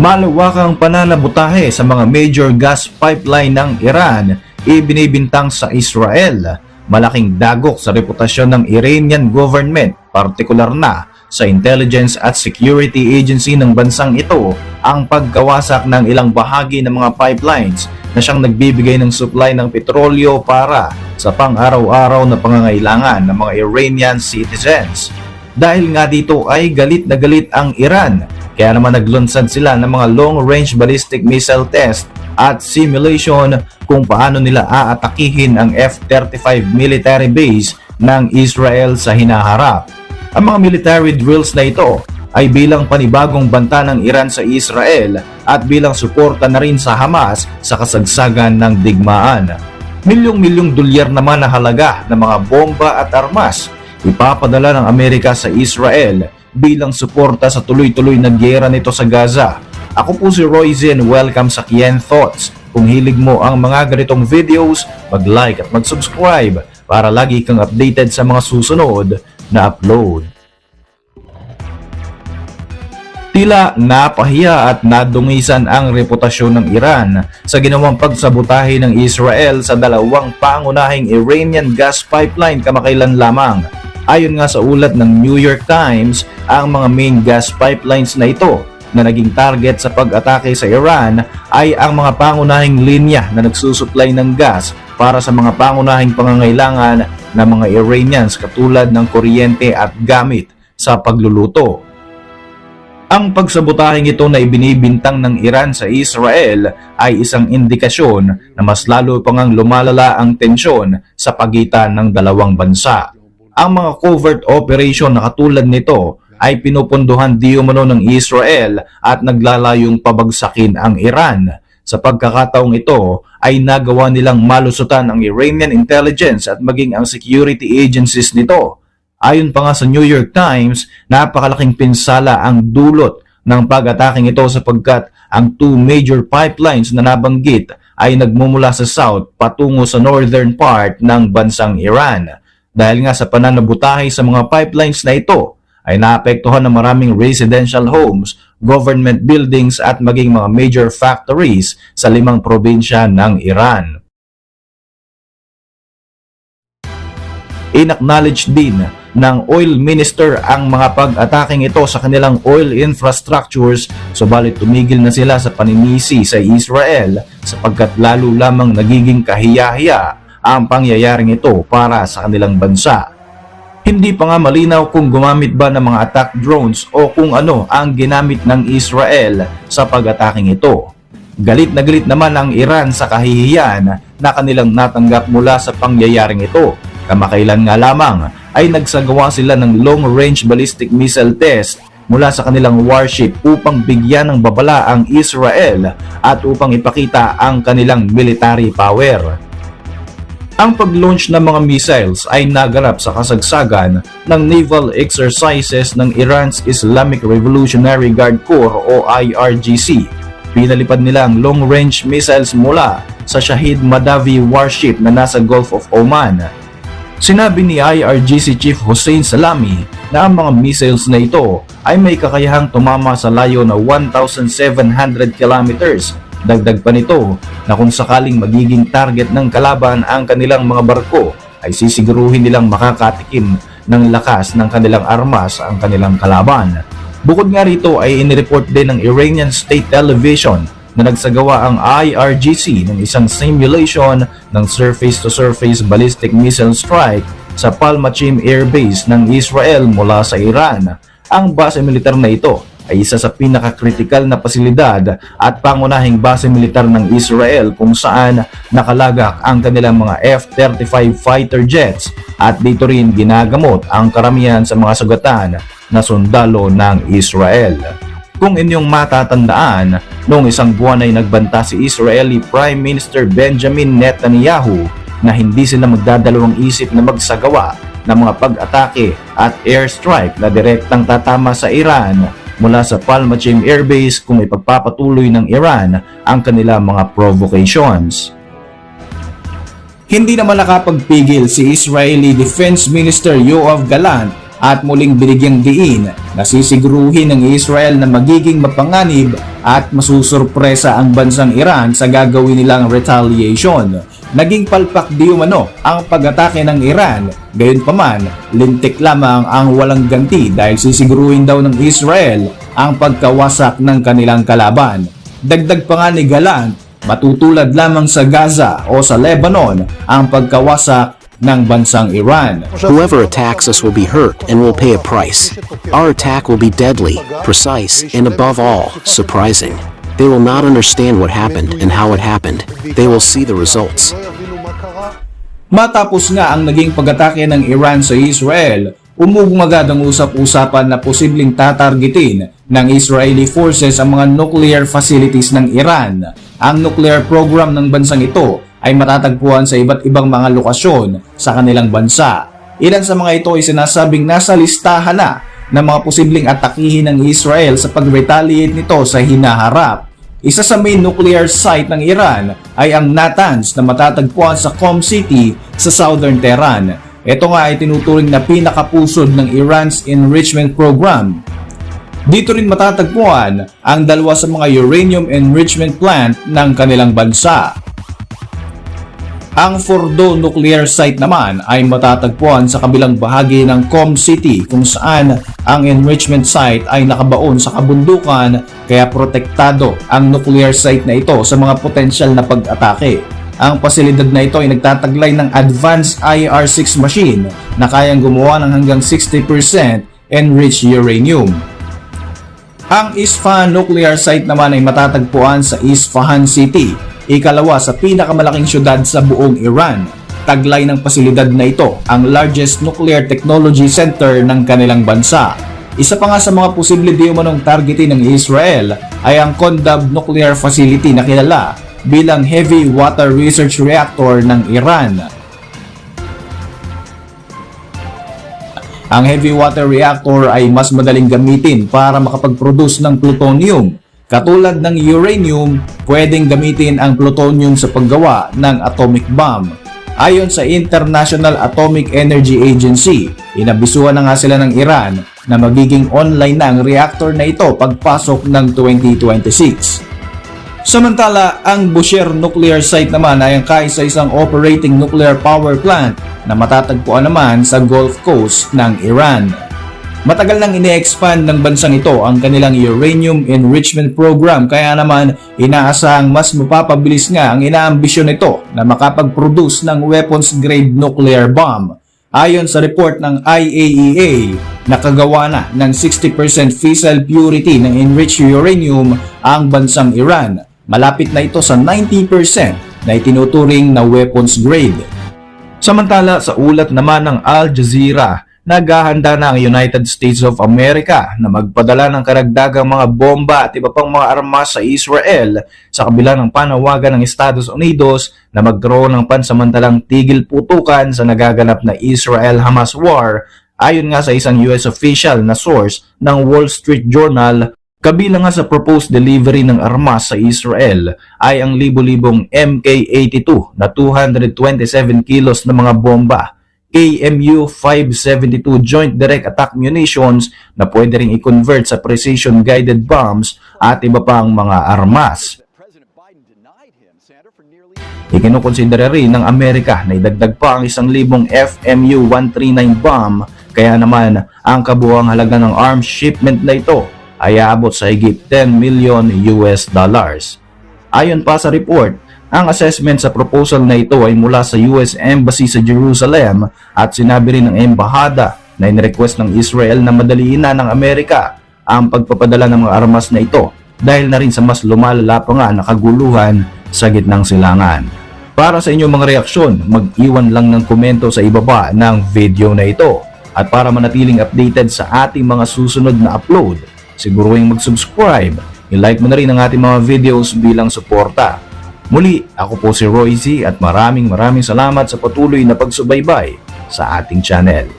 Malawakang pananabutahe sa mga major gas pipeline ng Iran ibinibintang sa Israel. Malaking dagok sa reputasyon ng Iranian government, partikular na sa intelligence at security agency ng bansang ito ang pagkawasak ng ilang bahagi ng mga pipelines na siyang nagbibigay ng supply ng petrolyo para sa pang-araw-araw na pangangailangan ng mga Iranian citizens. Dahil nga dito ay galit na galit ang Iran, kaya naman naglunsad sila ng mga long-range ballistic missile test at simulation kung paano nila aatakihin ang F-35 military base ng Israel sa hinaharap. Ang mga military drills na ito ay bilang panibagong banta ng Iran sa Israel at bilang suporta na rin sa Hamas sa kasagsagan ng digmaan. Milyong-milyong dolyar naman na halaga ng mga bomba at armas ipapadala ng Amerika sa Israel bilang suporta sa tuloy-tuloy na giyera nito sa Gaza. Ako po si Roy Zin, welcome sa Kien Thoughts. Kung hilig mo ang mga ganitong videos, mag-like at mag-subscribe para lagi kang updated sa mga susunod na upload. Tila napahiya at nadungisan ang reputasyon ng Iran sa ginawang pagsabotahe ng Israel sa dalawang pangunahing Iranian gas pipeline kamakailan lamang. Ayon nga sa ulat ng New York Times, ang mga main gas pipelines na ito na naging target sa pag-atake sa Iran ay ang mga pangunahing linya na nagsusupply ng gas para sa mga pangunahing pangangailangan ng mga Iranians katulad ng kuryente at gamit sa pagluluto. Ang pagsabotaheng ito na ibinibintang ng Iran sa Israel ay isang indikasyon na mas lalo pang lumalala ang tensyon sa pagitan ng dalawang bansa. Ang mga covert operation na katulad nito ay pinupunduhan di umano ng Israel at naglalayong pabagsakin ang Iran. Sa pagkakataong ito ay nagawa nilang malusutan ang Iranian intelligence at maging ang security agencies nito. Ayon pa nga sa New York Times, napakalaking pinsala ang dulot ng pag-ataking ito sapagkat ang two major pipelines na nabanggit ay nagmumula sa south patungo sa northern part ng bansang Iran. Dahil nga sa pananabutahe sa mga pipelines na ito ay naapektuhan ng maraming residential homes, government buildings at maging mga major factories sa 5 probinsya ng Iran. Inacknowledge din ng oil minister ang mga pag-ataking ito sa kanilang oil infrastructures, subalit tumigil na sila sa paninisi sa Israel sapagkat lalo lamang nagiging kahiya-hiya ang pangyayaring ito para sa kanilang bansa. Hindi pa nga malinaw kung gumamit ba ng mga attack drones o kung ano ang ginamit ng Israel sa pag-ataking ito. Galit na galit naman ang Iran sa kahihiyan na kanilang natanggap mula sa pangyayaring ito. Kamakailan nga lamang ay nagsagawa sila ng long-range ballistic missile test mula sa kanilang warship upang bigyan ng babala ang Israel at upang ipakita ang kanilang military power. Ang pag-launch ng mga missiles ay naganap sa kasagsagan ng naval exercises ng Iran's Islamic Revolutionary Guard Corps o IRGC. Pinalipad nila ang long-range missiles mula sa Shahid Madavi warship na nasa Gulf of Oman. Sinabi ni IRGC Chief Hossein Salami na ang mga missiles na ito ay may kakayahang tumama sa layo na 1,700 kilometers. Dagdag pa nito na kung sakaling magiging target ng kalaban ang kanilang mga barko ay sisiguruhin nilang makakatikim ng lakas ng kanilang armas ang kanilang kalaban. Bukod nga rito ay inireport din ng Iranian State Television na nagsagawa ang IRGC ng isang simulation ng surface-to-surface ballistic missile strike sa Palmachim Air Base ng Israel mula sa Iran. Ang base militar na ito ay isa sa pinaka-critical na pasilidad at pangunahing base militar ng Israel kung saan nakalagak ang kanilang mga F-35 fighter jets at dito rin ginagamot ang karamihan sa mga sugatan na sundalo ng Israel. Kung inyong matatandaan, noong isang buwan ay nagbanta si Israeli Prime Minister Benjamin Netanyahu na hindi sila magdadalawang isip na magsagawa ng mga pag-atake at airstrike na direktang tatama sa Iran mula sa Palmachim Air Base kung ipagpapatuloy ng Iran ang kanilang mga provocations. Hindi naman nakapagpigil si Israeli Defense Minister Yoav Gallant at muling binigyang diin na sisiguruhin ng Israel na magiging mapanganib at masusurpresa ang bansang Iran sa gagawin nilang retaliation. Naging palpak di umano ang pag-atake ng Iran, gayunpaman lintik lamang ang walang ganti dahil sisiguruhin daw ng Israel ang pagkawasak ng kanilang kalaban. Dagdag pa nga ni Gallant, matutulad lamang sa Gaza o sa Lebanon ang pagkawasak ng bansang Iran. Whoever attacks us will be hurt and will pay a price. Our attack will be deadly, precise, and above all, surprising. They will not understand what happened and how it happened. They will see the results. Matapos nga ang naging pag-atake ng Iran sa Israel, umugong agad ang usap-usapan na posibleng tatargetin ng Israeli forces ang mga nuclear facilities ng Iran. Ang nuclear program ng bansang ito ay matatagpuan sa iba't ibang mga lokasyon sa kanilang bansa. Ilan sa mga ito ay sinasabing nasa listahan na ng mga posibleng atakihin ng Israel sa pag-retaliate nito sa hinaharap. Isa sa main nuclear site ng Iran ay ang Natanz na matatagpuan sa Qom City sa southern Tehran. Ito nga ay tinuturing na pinakapusod ng Iran's enrichment program. Dito rin matatagpuan ang dalawa sa mga uranium enrichment plant ng kanilang bansa. Ang Fordo nuclear site naman ay matatagpuan sa kabilang bahagi ng Qom City kung saan ang enrichment site ay nakabaon sa kabundukan kaya protektado ang nuclear site na ito sa mga potensyal na pag-atake. Ang pasilidad na ito ay nagtataglay ng advanced IR-6 machine na kayang gumawa ng hanggang 60% enriched uranium. Ang Isfahan nuclear site naman ay matatagpuan sa Isfahan City, ikalawa sa pinakamalaking syudad sa buong Iran. Taglay ng pasilidad na ito ang largest nuclear technology center ng kanilang bansa. Isa pa nga sa mga posible di umanong targetin ng Israel ay ang Kondab nuclear facility na kilala bilang heavy water research reactor ng Iran. Ang heavy water reactor ay mas madaling gamitin para makapag-produce ng plutonium. Katulad ng uranium, pwedeng gamitin ang plutonium sa paggawa ng atomic bomb. Ayon sa International Atomic Energy Agency, inabisuhan na nga sila ng Iran na magiging online na ang reactor na ito pagpasok ng 2026. Samantala, ang Bushehr nuclear site naman ay ang kaisa-isang operating nuclear power plant na matatagpuan naman sa Gulf Coast ng Iran. Matagal nang ine-expand ng bansang ito ang kanilang uranium enrichment program kaya naman inaasahang mas mapapabilis nga ang inaambisyon nito na makapag-produce ng weapons-grade nuclear bomb. Ayon sa report ng IAEA, nakagawa na ng 60% fissile purity ng enriched uranium ang bansang Iran. Malapit na ito sa 90% na itinuturing na weapons grade. Samantala sa ulat naman ng Al Jazeera, naghahanda na ang United States of America na magpadala ng karagdagang mga bomba at iba pang mga armas sa Israel sa kabila ng panawagan ng Estados Unidos na magkaroon ng pansamantalang tigil putukan sa nagaganap na Israel-Hamas war. Ayon nga sa isang US official na source ng Wall Street Journal, kabilang nga sa proposed delivery ng armas sa Israel ay ang libo-libong MK-82 na 227 kilos na mga bomba, AMU-572 Joint Direct Attack Munitions na pwede ring i-convert sa precision-guided bombs at iba pang mga armas. Ikinukonsidera rin ng Amerika na idagdag pa ang 1,000 FMU-139 bomb, kaya naman ang kabuuang halaga ng arms shipment na ito ay aabot sa higit $10 million. Ayon pa sa report, ang assessment sa proposal na ito ay mula sa US Embassy sa Jerusalem at sinabi rin ng embahada na in-request ng Israel na madaliin na ng Amerika ang pagpapadala ng mga armas na ito dahil na rin sa mas lumalala pa nga na kaguluhan sa gitnang silangan. Para sa inyong mga reaksyon, mag-iwan lang ng komento sa ibaba ng video na ito. At para manatiling updated sa ating mga susunod na upload, siguruhin mag-subscribe, i-like mo na rin ang ating mga videos bilang suporta. Muli, ako po si Roy Z at maraming salamat sa patuloy na pagsubaybay sa ating channel.